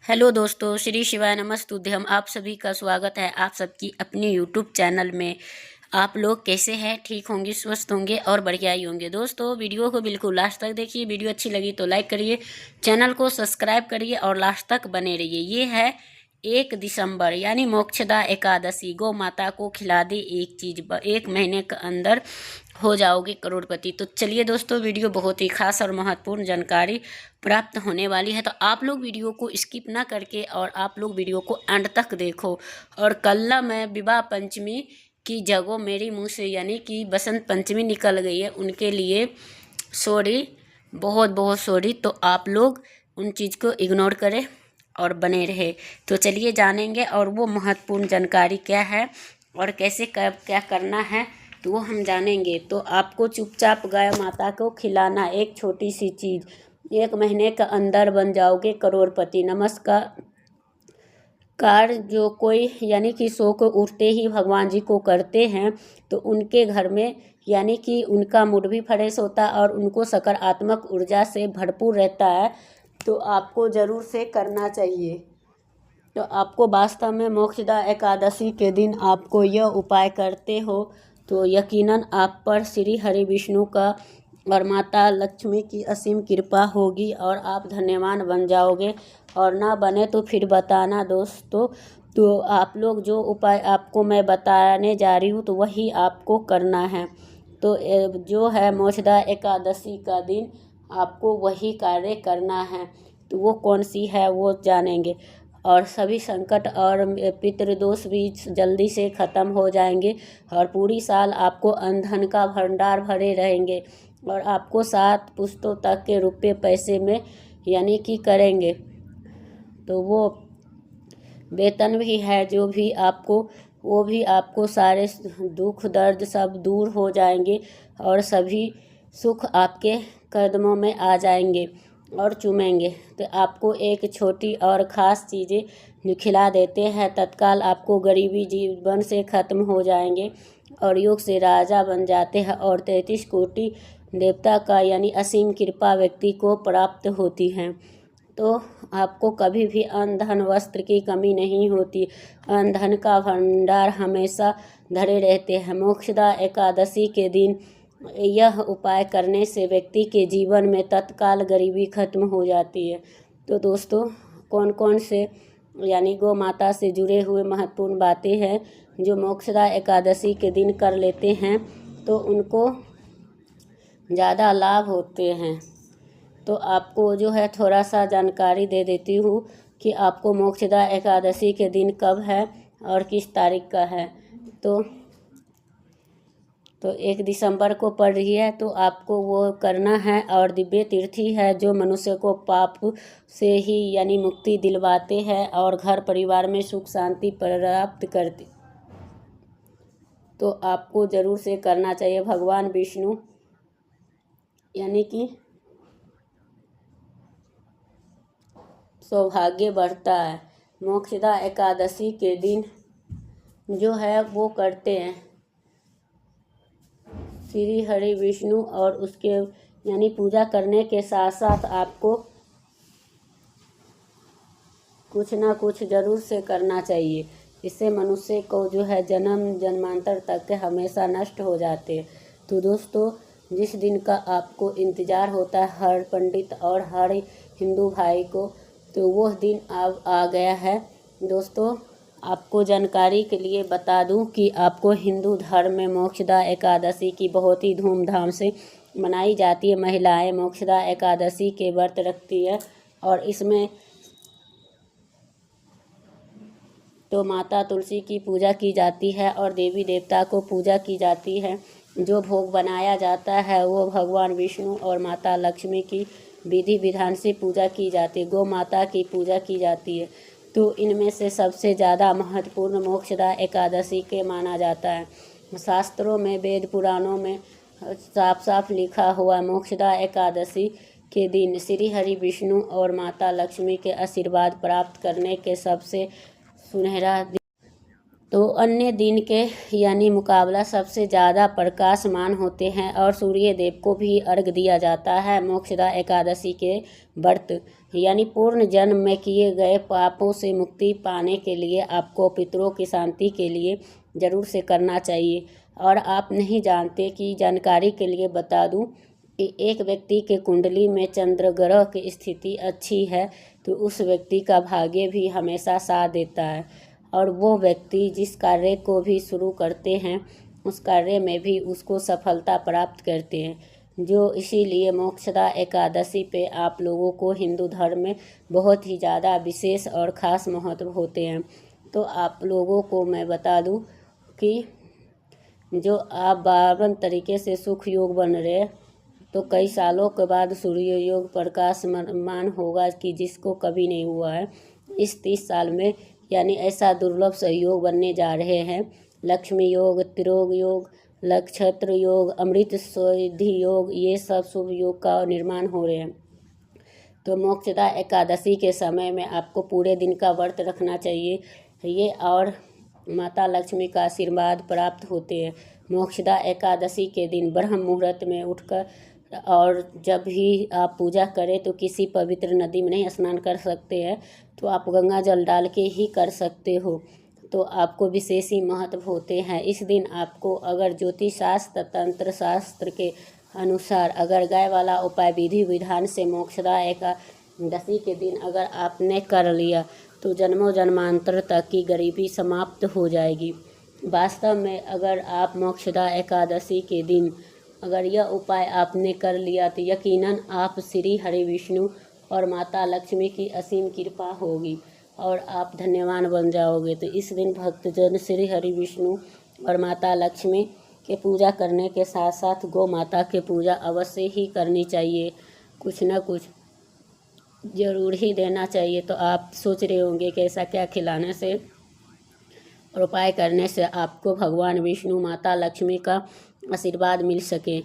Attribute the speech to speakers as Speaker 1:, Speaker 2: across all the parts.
Speaker 1: Hello दोस्तों, श्री शिवाय नमस्तुभ्यम। आप सभी का स्वागत है आप सबकी अपने यूट्यूब चैनल में। आप लोग कैसे हैं? ठीक होंगे, स्वस्थ होंगे और बढ़िया ही होंगे। दोस्तों, वीडियो को बिल्कुल लास्ट तक देखिए। वीडियो अच्छी लगी तो लाइक करिए, चैनल को सब्सक्राइब करिए और लास्ट तक बने रहिए। ये है 1 दिसंबर यानी मोक्षदा एकादशी। गौ माता को खिला दे एक चीज़, 1 महीने के अंदर हो जाओगे करोड़पति। तो चलिए दोस्तों, वीडियो बहुत ही खास और महत्वपूर्ण जानकारी प्राप्त होने वाली है, तो आप लोग वीडियो को स्किप ना करके और आप लोग वीडियो को एंड तक देखो। और कल मैं विवाह पंचमी की जगह मेरी मुंह से यानी कि बसंत पंचमी निकल गई है, उनके लिए सॉरी, बहुत बहुत सॉरी। तो आप लोग उन चीज़ को इग्नोर करें और बने रहे। तो चलिए जानेंगे और वो महत्वपूर्ण जानकारी क्या है और कैसे क्या करना है तो वो हम जानेंगे। तो आपको चुपचाप गाय माता को खिलाना एक छोटी सी चीज़, 1 महीने के अंदर बन जाओगे करोड़पति। नमस्कार जो कोई यानी कि सो को उठते ही भगवान जी को करते हैं तो उनके घर में यानी कि उनका मूड भी फ्रेश होता है और उनको सकारात्मक ऊर्जा से भरपूर रहता है। तो आपको ज़रूर से करना चाहिए। तो आपको वास्तव में मोक्षदा एकादशी के दिन आपको यह उपाय करते हो तो यकीनन आप पर श्री हरि विष्णु का और माता लक्ष्मी की असीम कृपा होगी और आप धन्यवान बन जाओगे। और ना बने तो फिर बताना दोस्तों। तो आप लोग जो उपाय आपको मैं बताने जा रही हूँ तो वही आपको करना है। तो जो है मोक्षदा एकादशी का दिन आपको वही कार्य करना है। तो वो कौन सी है वो जानेंगे। और सभी संकट और पितृदोष भी जल्दी से ख़त्म हो जाएंगे और पूरी साल आपको धन का भंडार भरे रहेंगे और आपको 7 पुश्तों तक के रुपये पैसे में यानी कि करेंगे। तो वो वेतन भी है जो भी आपको, वो भी आपको सारे दुख दर्द सब दूर हो जाएंगे और सभी सुख आपके कदमों में आ जाएंगे और चूमेंगे। तो आपको एक छोटी और ख़ास चीज़ें खिला देते हैं, तत्काल आपको गरीबी जीवन से ख़त्म हो जाएंगे और योग से राजा बन जाते हैं और 33 कोटि देवता का यानी असीम कृपा व्यक्ति को प्राप्त होती हैं। तो आपको कभी भी अन्न धन वस्त्र की कमी नहीं होती। अन्न धन का भंडार हमेशा धरे रहते हैं। मोक्षदा एकादशी के दिन यह उपाय करने से व्यक्ति के जीवन में तत्काल गरीबी खत्म हो जाती है। तो दोस्तों, कौन कौन से यानी गौ माता से जुड़े हुए महत्वपूर्ण बातें हैं जो मोक्षदा एकादशी के दिन कर लेते हैं तो उनको ज़्यादा लाभ होते हैं। तो आपको जो है थोड़ा सा जानकारी दे देती हूँ कि आपको मोक्षदा एकादशी के दिन कब है और किस तारीख का है। तो 1 दिसंबर को पड़ रही है तो आपको वो करना है। और दिव्य तीर्थी है जो मनुष्य को पाप से ही यानी मुक्ति दिलवाते हैं और घर परिवार में सुख शांति प्राप्त करते। तो आपको ज़रूर से करना चाहिए। भगवान विष्णु यानी कि सौभाग्य बढ़ता है। मोक्षदा एकादशी के दिन जो है वो करते हैं श्री हरि विष्णु और उसके यानी पूजा करने के साथ साथ आपको कुछ ना कुछ ज़रूर से करना चाहिए। इससे मनुष्य को जो है जन्म जन्मांतर तक के हमेशा नष्ट हो जाते हैं। तो दोस्तों, जिस दिन का आपको इंतज़ार होता है हर पंडित और हर हिंदू भाई को, तो वह दिन अब आ गया है। दोस्तों, आपको जानकारी के लिए बता दूं कि आपको हिंदू धर्म में मोक्षदा एकादशी की बहुत ही धूमधाम से मनाई जाती है। महिलाएं मोक्षदा एकादशी के व्रत रखती है और इसमें तो माता तुलसी की पूजा की जाती है और देवी देवता को पूजा की जाती है। जो भोग बनाया जाता है वो भगवान विष्णु और माता लक्ष्मी की विधि विधान से पूजा की जाती है। गौ माता की पूजा की जाती है। तो इनमें से सबसे ज़्यादा महत्वपूर्ण मोक्षदा एकादशी के माना जाता है। शास्त्रों में, वेद पुराणों में साफ साफ लिखा हुआ मोक्षदा एकादशी के दिन श्री हरि विष्णु और माता लक्ष्मी के आशीर्वाद प्राप्त करने के सबसे सुनहरा तो अन्य दिन के यानी मुकाबला सबसे ज़्यादा प्रकाशमान होते हैं और सूर्य देव को भी अर्घ दिया जाता है। मोक्षदा एकादशी के व्रत यानी पूर्ण जन्म में किए गए पापों से मुक्ति पाने के लिए आपको पितरों की शांति के लिए ज़रूर से करना चाहिए। और आप नहीं जानते कि जानकारी के लिए बता दूं कि एक व्यक्ति के कुंडली में चंद्र ग्रह की स्थिति अच्छी है तो उस व्यक्ति का भाग्य भी हमेशा साथ देता है और वो व्यक्ति जिस कार्य को भी शुरू करते हैं उस कार्य में भी उसको सफलता प्राप्त करते हैं। जो इसीलिए मोक्षदा एकादशी पे आप लोगों को हिंदू धर्म में बहुत ही ज़्यादा विशेष और ख़ास महत्व होते हैं। तो आप लोगों को मैं बता दूं कि जो आप 52 तरीके से सुख योग बन रहे तो कई सालों के बाद सूर्य योग प्रकाशमान होगा कि जिसको कभी नहीं हुआ है इस 30 साल में। यानी ऐसा दुर्लभ सहयोग बनने जा रहे हैं। लक्ष्मी योग, त्रियोग योग, नक्षत्र योग, अमृत सिद्धि योग, ये सब शुभ योग का निर्माण हो रहे हैं। तो मोक्षदा एकादशी के समय में आपको पूरे दिन का व्रत रखना चाहिए ये और माता लक्ष्मी का आशीर्वाद प्राप्त होते हैं। मोक्षदा एकादशी के दिन ब्रह्म मुहूर्त में उठकर और जब भी आप पूजा करें तो किसी पवित्र नदी में नहीं स्नान कर सकते हैं तो आप गंगा जल डाल के ही कर सकते हो। तो आपको विशेष ही महत्व होते हैं। इस दिन आपको अगर ज्योतिष शास्त्र तंत्र शास्त्र के अनुसार अगर गाय वाला उपाय विधि विधान से मोक्षदा एकादशी के दिन अगर आपने कर लिया तो जन्मों जन्मांतर तक की गरीबी समाप्त हो जाएगी। वास्तव में अगर आप मोक्षदा एकादशी के दिन अगर यह उपाय आपने कर लिया तो यकीनन आप श्री हरि विष्णु और माता लक्ष्मी की असीम कृपा होगी और आप धन्यवान बन जाओगे। तो इस दिन भक्तजन श्री हरि विष्णु और माता लक्ष्मी के पूजा करने के साथ साथ गौ माता के पूजा अवश्य ही करनी चाहिए। कुछ न कुछ ज़रूर ही देना चाहिए। तो आप सोच रहे होंगे कि ऐसा क्या खिलाने से और उपाय करने से आपको भगवान विष्णु माता लक्ष्मी का आशीर्वाद मिल सके।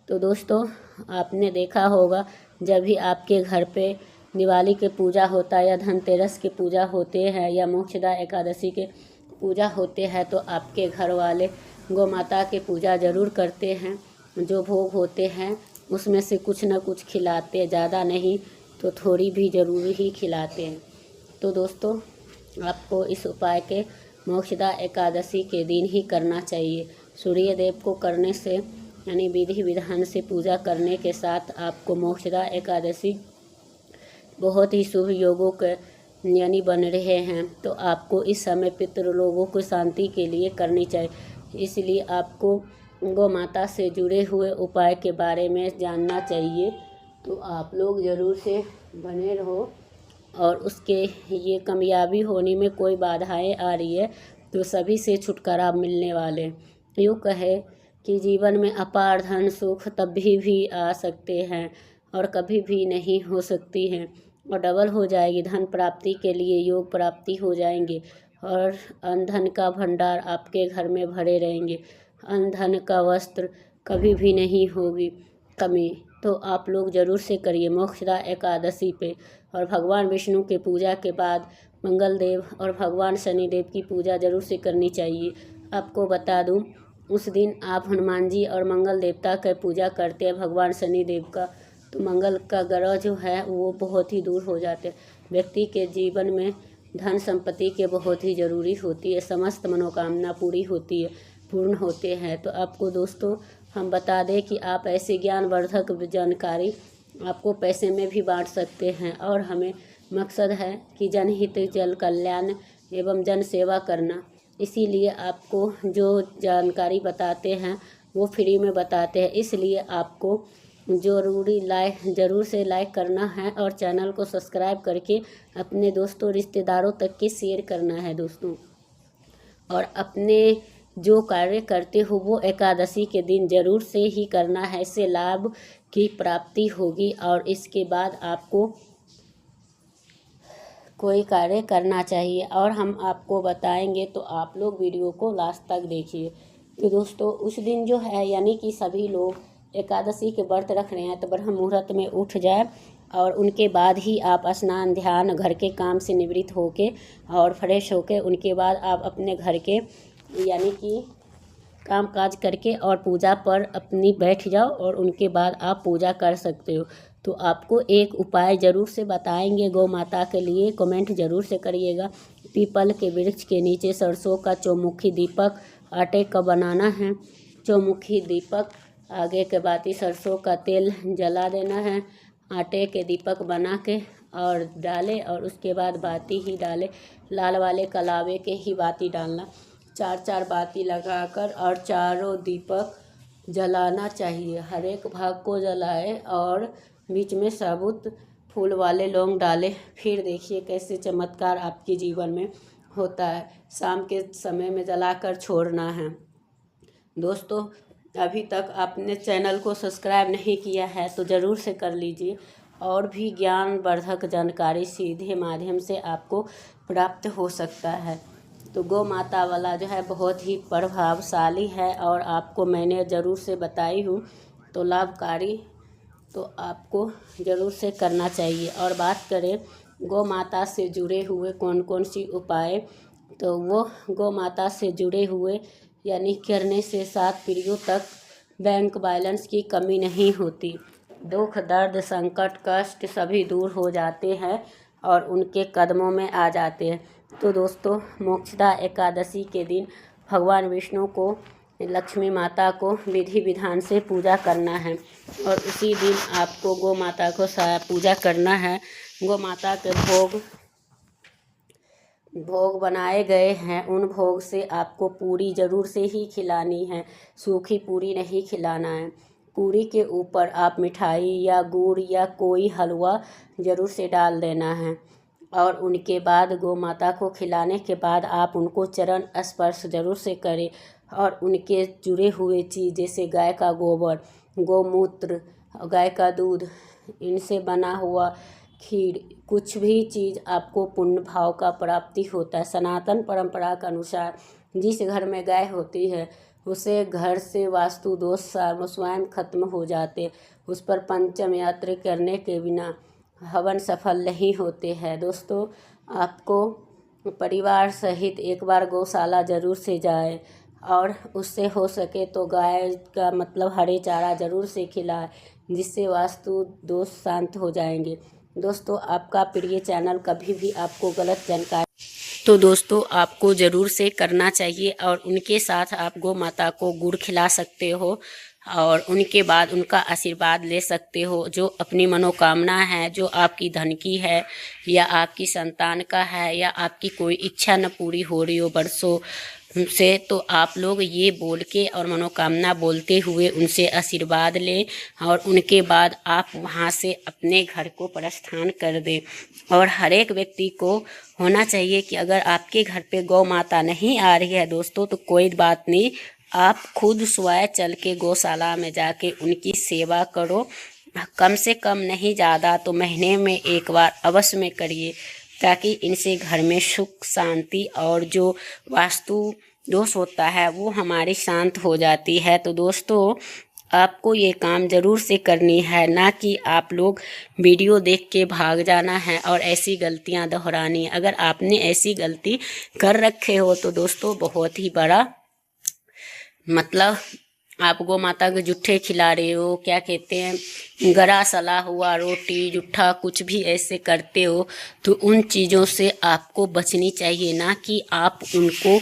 Speaker 1: तो दोस्तों आपने देखा होगा जब भी आपके घर पे दिवाली के पूजा होता है या धनतेरस की पूजा होते हैं या मोक्षदा एकादशी के पूजा होते हैं तो आपके घर वाले गौ माता की पूजा ज़रूर करते हैं। जो भोग होते हैं उसमें से कुछ न कुछ खिलाते, ज़्यादा नहीं तो थोड़ी भी ज़रूर ही खिलाते हैं। तो दोस्तों आपको इस उपाय के मोक्षदा एकादशी के दिन ही करना चाहिए। सूर्य देव को करने से यानी विधि विधान से पूजा करने के साथ आपको मोक्षदा एकादशी बहुत ही शुभ योगों के यानी बन रहे हैं। तो आपको इस समय पितृ लोगों को शांति के लिए करनी चाहिए। इसलिए आपको गौ माता से जुड़े हुए उपाय के बारे में जानना चाहिए। तो आप लोग ज़रूर से बने रहो और उसके ये कामयाबी होने में कोई बाधाएं आ रही है तो सभी से छुटकारा मिलने वाले। यूँ कहे कि जीवन में अपार धन सुख तभी भी आ सकते हैं और कभी भी नहीं हो सकती हैं और डबल हो जाएगी। धन प्राप्ति के लिए योग प्राप्ति हो जाएंगे और धन का भंडार आपके घर में भरे रहेंगे। धन का वस्त्र कभी भी नहीं होगी कमी। तो आप लोग ज़रूर से करिए मोक्षदा एकादशी पे। और भगवान विष्णु के पूजा के बाद मंगल देव और भगवान शनिदेव की पूजा ज़रूर से करनी चाहिए। आपको बता दूं उस दिन आप हनुमान जी और मंगल देवता का पूजा करते हैं भगवान शनिदेव का तो मंगल का ग्रह जो है वो बहुत ही दूर हो जाते हैं। व्यक्ति के जीवन में धन संपत्ति के बहुत ही ज़रूरी होती है। समस्त मनोकामना पूर्ण होते हैं। तो आपको दोस्तों हम बता दें कि आप ऐसे ज्ञानवर्धक जानकारी आपको पैसे में भी बांट सकते हैं और हमें मकसद है कि जनहित जन कल्याण एवं जन सेवा करना। इसीलिए आपको जो जानकारी बताते हैं वो फ्री में बताते हैं। इसलिए आपको ज़रूर से लाइक करना है और चैनल को सब्सक्राइब करके अपने दोस्तों रिश्तेदारों तक के शेयर करना है दोस्तों। और अपने जो कार्य करते हो वो एकादशी के दिन ज़रूर से ही करना है। इससे लाभ की प्राप्ति होगी और इसके बाद आपको कोई कार्य करना चाहिए और हम आपको बताएंगे। तो आप लोग वीडियो को लास्ट तक देखिए। तो दोस्तों उस दिन जो है यानी कि सभी लोग एकादशी के व्रत रख रहे हैं तो ब्रह्म मुहूर्त में उठ जाए और उनके बाद ही आप स्नान ध्यान घर के काम से निवृत्त होके और फ्रेश होके उनके बाद आप अपने घर के यानी कि काम काज करके और पूजा पर अपनी बैठ जाओ और उनके बाद आप पूजा कर सकते हो। तो आपको एक उपाय ज़रूर से बताएंगे गौ माता के लिए, कमेंट ज़रूर से करिएगा। पीपल के वृक्ष के नीचे सरसों का चौमुखी दीपक आटे का बनाना है। चौमुखी दीपक आगे के बाती सरसों का तेल जला देना है, आटे के दीपक बना के और डाले और उसके बाद बाती ही डाले, लाल वाले कलावे के ही बाती डालना। 4 बाती लगाकर और चारों दीपक जलाना चाहिए। हर एक भाग को जलाए और बीच में साबुत फूल वाले लौंग डाले। फिर देखिए कैसे चमत्कार आपके जीवन में होता है। शाम के समय में जलाकर छोड़ना है। दोस्तों, अभी तक आपने चैनल को सब्सक्राइब नहीं किया है तो ज़रूर से कर लीजिए। और भी ज्ञानवर्धक जानकारी सीधे माध्यम से आपको प्राप्त हो सकता है। तो गौ माता वाला जो है बहुत ही प्रभावशाली है और आपको मैंने ज़रूर से बताई हूँ, तो लाभकारी तो आपको ज़रूर से करना चाहिए। और बात करें गौ माता से जुड़े हुए कौन कौन सी उपाय, तो वो गौ माता से जुड़े हुए यानी करने से 7 पीढ़ियों तक बैंक बैलेंस की कमी नहीं होती। दुख दर्द संकट कष्ट सभी दूर हो जाते हैं और उनके कदमों में आ जाते हैं। तो दोस्तों, मोक्षदा एकादशी के दिन भगवान विष्णु को लक्ष्मी माता को विधि विधान से पूजा करना है और उसी दिन आपको गौ माता को पूजा करना है। गौ माता के भोग बनाए गए हैं, उन भोग से आपको पूरी ज़रूर से ही खिलानी है, सूखी पूरी नहीं खिलाना है। पूरी के ऊपर आप मिठाई या गुड़ या कोई हलवा ज़रूर से डाल देना है और उनके बाद गौ माता को खिलाने के बाद आप उनको चरण स्पर्श ज़रूर से करें और उनके जुड़े हुए चीज़ जैसे गाय का गोबर, गौमूत्र, गाय का दूध, इनसे बना हुआ खीर, कुछ भी चीज़ आपको पुण्य भाव का प्राप्ति होता है। सनातन परंपरा के अनुसार जिस घर में गाय होती है उसे घर से वास्तु दोष स्वयं खत्म हो जाते। उस पर पंचम यात्रा करने के बिना हवन सफल नहीं होते हैं। दोस्तों, आपको परिवार सहित एक बार गौशाला ज़रूर से जाए और उससे हो सके तो गाय का मतलब हरे चारा ज़रूर से खिलाए, जिससे वास्तु दोष शांत हो जाएंगे। दोस्तों, आपका प्रिय चैनल कभी भी आपको गलत जानकारी तो दोस्तों आपको ज़रूर से करना चाहिए और उनके साथ आप गौ माता को गुड़ खिला सकते हो और उनके बाद उनका आशीर्वाद ले सकते हो। जो अपनी मनोकामना है, जो आपकी धन की है या आपकी संतान का है या आपकी कोई इच्छा न पूरी हो रही हो बरसों से, तो आप लोग ये बोल के और मनोकामना बोलते हुए उनसे आशीर्वाद लें और उनके बाद आप वहाँ से अपने घर को प्रस्थान कर दें। और हर एक व्यक्ति को होना चाहिए कि अगर आपके घर पे गौ माता नहीं आ रही है दोस्तों, तो कोई बात नहीं, आप खुद स्वयं चल के गौशाला में जाके उनकी सेवा करो। कम से कम नहीं ज़्यादा तो महीने में एक बार अवश्य में करिए, ताकि इनसे घर में सुख शांति और जो वास्तु दोष होता है वो हमारी शांत हो जाती है। तो दोस्तों, आपको ये काम ज़रूर से करनी है, ना कि आप लोग वीडियो देख के भाग जाना है और ऐसी गलतियां दोहरानी है। अगर आपने ऐसी गलती कर रखे हो तो दोस्तों बहुत ही बड़ा मतलब आप गौ माता को जुट्ठे खिला रहे हो, क्या कहते हैं, गरा सला हुआ रोटी जुट्ठा कुछ भी ऐसे करते हो, तो उन चीज़ों से आपको बचनी चाहिए। ना कि आप उनको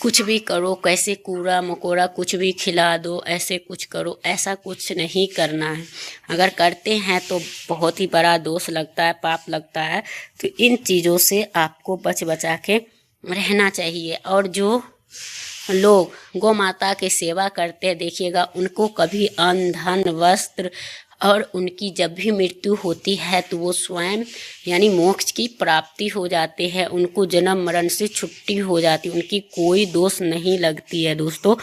Speaker 1: कुछ भी करो, कैसे कूड़ा मकोड़ा कुछ भी खिला दो, ऐसे कुछ करो, ऐसा कुछ नहीं करना है। अगर करते हैं तो बहुत ही बड़ा दोष लगता है, पाप लगता है। तो इन चीज़ों से आपको बचा के रहना चाहिए। और जो लोग गौ माता की सेवा करते हैं देखिएगा, उनको कभी अन्न धन वस्त्र और उनकी जब भी मृत्यु होती है तो वो स्वयं यानी मोक्ष की प्राप्ति हो जाते हैं, उनको जन्म मरण से छुट्टी हो जाती, उनकी कोई दोष नहीं लगती है। दोस्तों,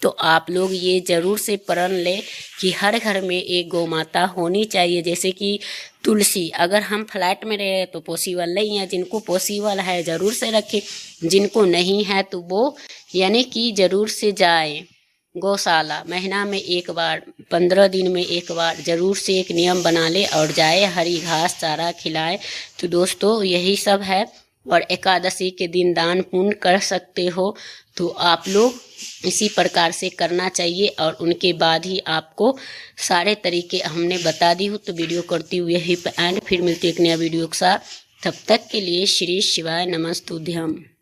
Speaker 1: तो आप लोग ये ज़रूर से प्रण लें कि हर घर में एक गौ माता होनी चाहिए। जैसे कि तुलसी, अगर हम फ्लैट में रहे तो पॉसिबल नहीं है, जिनको पॉसिबल है ज़रूर से रखें, जिनको नहीं है तो वो यानी कि ज़रूर से जाए। गौशाला महीना में एक बार, 15 दिन में एक बार ज़रूर से एक नियम बना ले और जाए, हरी घास चारा खिलाए। तो दोस्तों यही सब है। और एकादशी के दिन दान पुण्य कर सकते हो, तो आप लोग इसी प्रकार से करना चाहिए। और उनके बाद ही आपको सारे तरीके हमने बता दी हूँ। तो वीडियो करती हुए यहीं पर एंड, फिर मिलती है एक नया वीडियो के साथ। तब तक के लिए श्री शिवाय नमस्तुभ्यम।